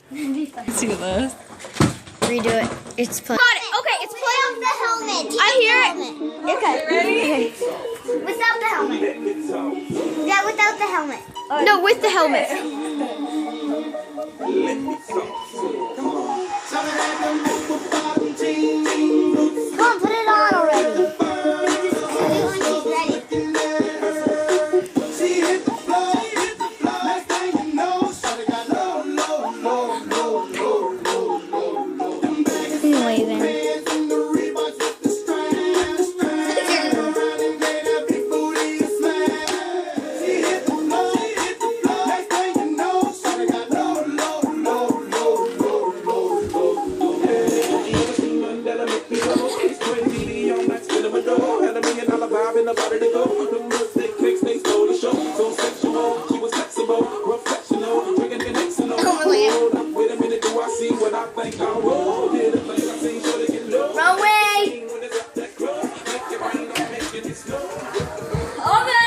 Let's do this. Redo it. It's playing. Got it. Okay, it's playing. Without the helmet. I hear it. Okay. Ready? Without the helmet. Yeah, without the helmet. No, with the helmet. Come on, put it on already. Put it when she's ready. He's waving. Runway. Okay.